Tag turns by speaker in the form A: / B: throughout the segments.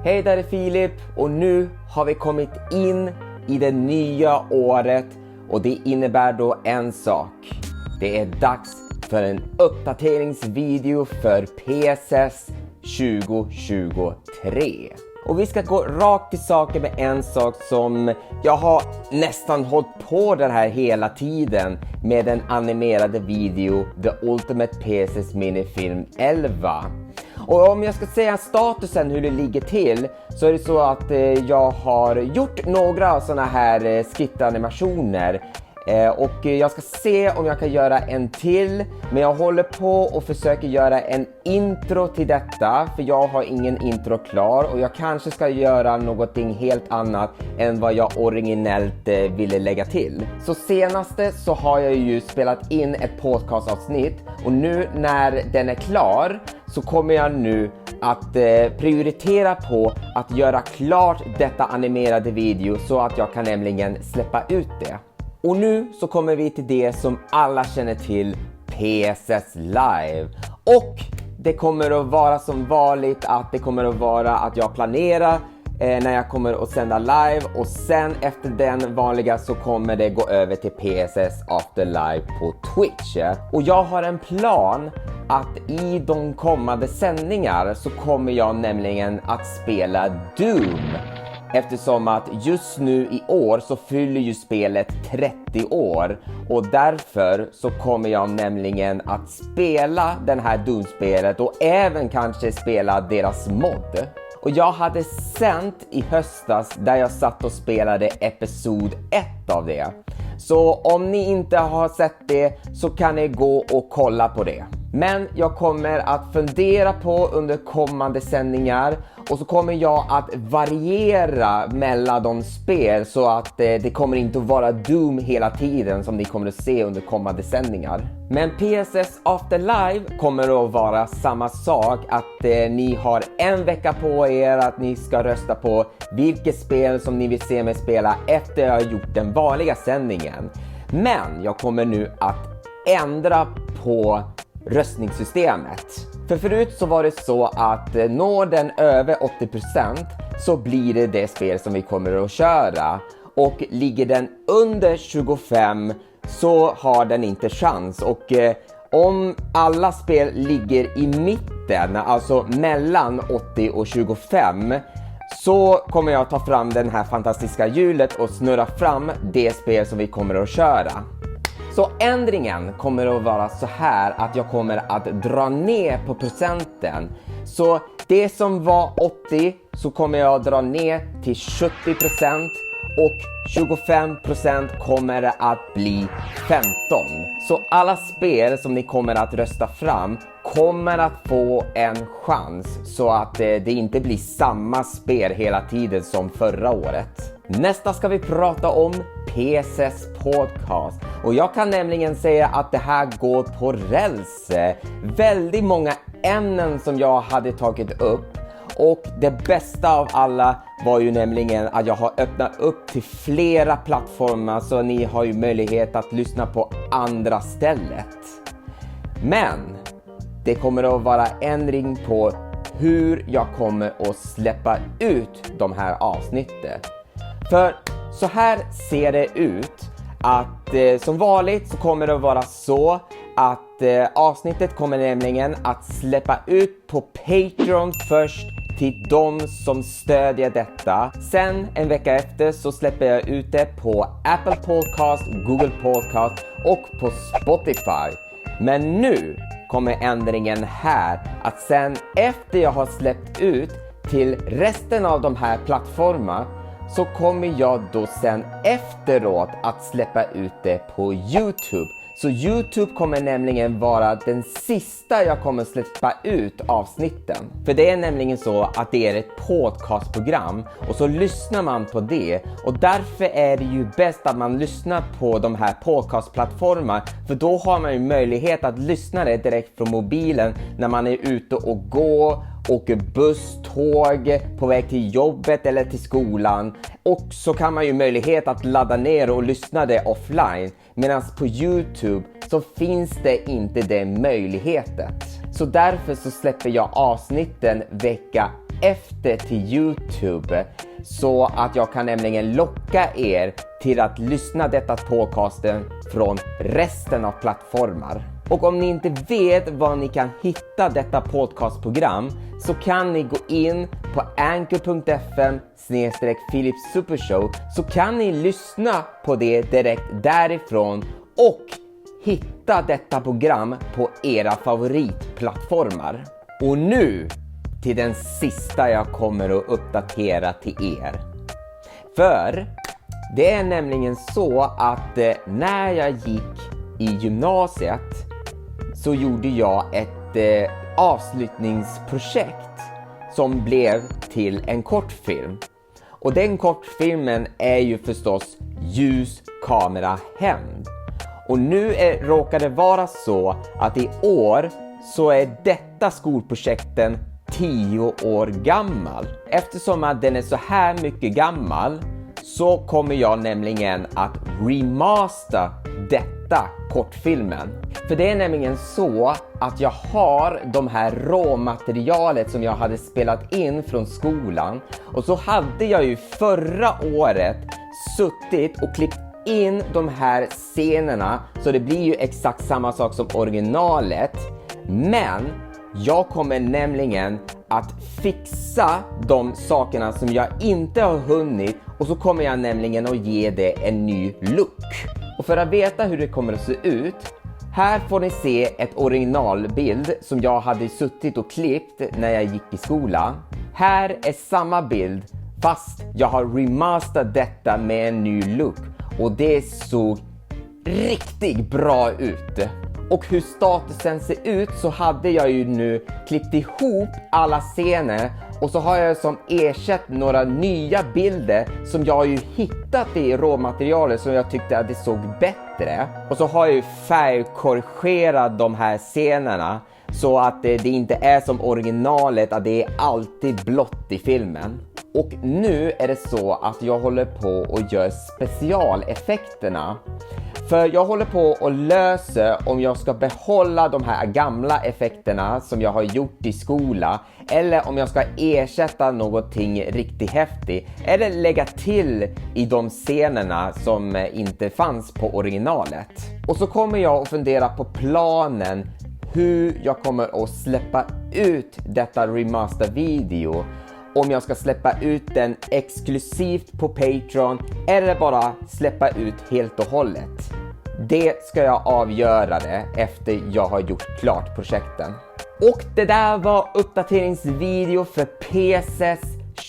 A: Hej, där är Filip och nu har vi kommit in i det nya året och det innebär då en sak. Det är dags för en uppdateringsvideo för PSS 2023. Och vi ska gå rakt till saker med en sak som jag har nästan hållit på den här hela tiden med den animerade video The Ultimate PSS Minifilm 11. Och om jag ska säga statusen hur det ligger till så är det så att jag har gjort några sådana här skriptanimationer. Och jag ska se om jag kan göra en till, men jag håller på och försöker göra en intro till detta, för jag har ingen intro klar och jag kanske ska göra någonting helt annat än vad jag originellt ville lägga till. Så senaste så har jag ju spelat in ett podcastavsnitt och nu när den är klar så kommer jag nu att prioritera på att göra klart detta animerade video så att jag kan nämligen släppa ut det. Och nu så kommer vi till det som alla känner till, PSS Live. Och det kommer att vara som vanligt att det kommer att vara att jag planerar när jag kommer att sända live. Och sen efter den vanliga så kommer det gå över till PSS After Live på Twitch. Och jag har en plan att i de kommande sändningar så kommer jag nämligen att spela Doom. Eftersom att just nu i år så fyller ju spelet 30 år och därför så kommer jag nämligen att spela den här Doom-spelet och även kanske spela deras mod. Och jag hade sänt i höstas där jag satt och spelade episod 1 av det. Så om ni inte har sett det så kan ni gå och kolla på det. Men jag kommer att fundera på under kommande sändningar och så kommer jag att variera mellan de spel så att det kommer inte att vara Doom hela tiden som ni kommer att se under kommande sändningar. Men PSS After Live kommer att vara samma sak, att ni har en vecka på er att ni ska rösta på vilket spel som ni vill se mig spela efter jag har gjort den vanliga sändningen. Men jag kommer nu att ändra på röstningssystemet. För förut så var det så att når den över 80% så blir det det spel som vi kommer att köra. Och ligger den under 25 så har den inte chans. Och om alla spel ligger i mitten, alltså mellan 80 och 25, så kommer jag ta fram den här fantastiska hjulet och snurra fram det spel som vi kommer att köra. Så ändringen kommer att vara så här att jag kommer att dra ner på procenten. Så det som var 80 så kommer jag att dra ner till 70% och 25% kommer att bli 15. Så alla spel som ni kommer att rösta fram kommer att få en chans så att det inte blir samma spel hela tiden som förra året. Nästa ska vi prata om PSS Podcast. Och jag kan nämligen säga att det här går på räls. Väldigt många ämnen som jag hade tagit upp. Och det bästa av alla var ju nämligen att jag har öppnat upp till flera plattformar så ni har ju möjlighet att lyssna på andra stället. Men det kommer att vara ändring på hur jag kommer att släppa ut de här avsnitten. För så här ser det ut att som vanligt så kommer det att vara så att avsnittet kommer nämligen att släppa ut på Patreon först till de som stödjer detta. Sen en vecka efter så släpper jag ut det på Apple Podcast, Google Podcast och på Spotify. Men nu kommer ändringen här att sen efter jag har släppt ut till resten av de här plattformarna så kommer jag då sen efteråt att släppa ut det på YouTube. Så YouTube kommer nämligen vara den sista jag kommer släppa ut avsnitten. För det är nämligen så att det är ett podcastprogram och så lyssnar man på det. Och därför är det ju bäst att man lyssnar på de här podcastplattformarna. För då har man ju möjlighet att lyssna det direkt från mobilen när man är ute och går, åker buss, tåg, på väg till jobbet eller till skolan. Och så kan man ju möjlighet att ladda ner och lyssna det offline. Medan på YouTube så finns det inte den möjligheten. Så därför så släpper jag avsnitten vecka efter till YouTube så att jag kan nämligen locka er till att lyssna detta podcasten från resten av plattformar. Och om ni inte vet var ni kan hitta detta podcastprogram så kan ni gå in på anchor.fm/Philip Supershow så kan ni lyssna på det direkt därifrån och hitta detta program på era favoritplattformar. Och nu till den sista jag kommer att uppdatera till er. För det är nämligen så att när jag gick i gymnasiet så gjorde jag ett avslutningsprojekt som blev till en kortfilm. Och den kortfilmen är ju förstås Ljus, kamera, hämnd. Och nu råkar det vara så att i år så är detta skolprojekten 10 år gammal. Eftersom att den är så här mycket gammal så kommer jag nämligen att remastera detta kortfilmen. För det är nämligen så att jag har de här råmaterialet som jag hade spelat in från skolan. Och så hade jag ju förra året suttit och klippt in de här scenerna så det blir ju exakt samma sak som originalet. Men jag kommer nämligen att fixa de sakerna som jag inte har hunnit och så kommer jag nämligen att ge det en ny look. Och för att veta hur det kommer att se ut, här får ni se ett originalbild som jag hade suttit och klippt när jag gick i skolan. Här är samma bild fast jag har remasterat detta med en ny look och det såg riktigt bra ut. Och hur statusen ser ut så hade jag ju nu klippt ihop alla scener och så har jag som ersatt några nya bilder som jag har ju hittat i råmaterialet som jag tyckte att det såg bättre. Och så har jag ju färgkorrigerat de här scenerna så att det inte är som originalet att det är alltid blått i filmen. Och nu är det så att jag håller på och gör specialeffekterna. För jag håller på och löser om jag ska behålla de här gamla effekterna som jag har gjort i skola. Eller om jag ska ersätta någonting riktigt häftigt. Eller lägga till i de scenerna som inte fanns på originalet. Och så kommer jag att fundera på planen hur jag kommer att släppa ut detta remaster-video. Om jag ska släppa ut den exklusivt på Patreon eller bara släppa ut helt och hållet. Det ska jag avgöra det efter jag har gjort klart projekten. Och det där var uppdateringsvideo för PCS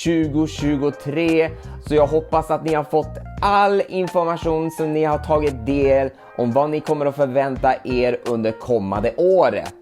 A: 2023. Så jag hoppas att ni har fått all information som ni har tagit del om vad ni kommer att förvänta er under kommande året.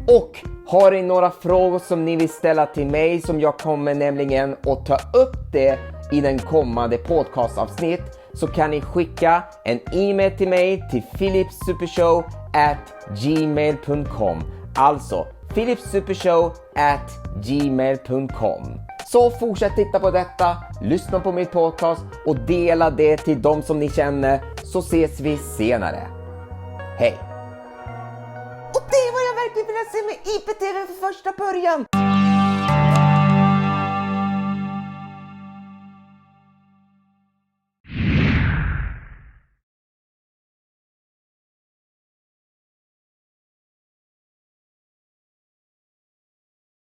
A: Och har ni några frågor som ni vill ställa till mig som jag kommer nämligen att ta upp det i den kommande podcastavsnitt så kan ni skicka en e-mail till mig till philipsupershow@gmail.com. Alltså philipsupershow@gmail.com. Så fortsätt titta på detta, lyssna på min podcast och dela det till de som ni känner så ses vi senare. Hej! Och det var jag verkligen ville se med IPTV för första början!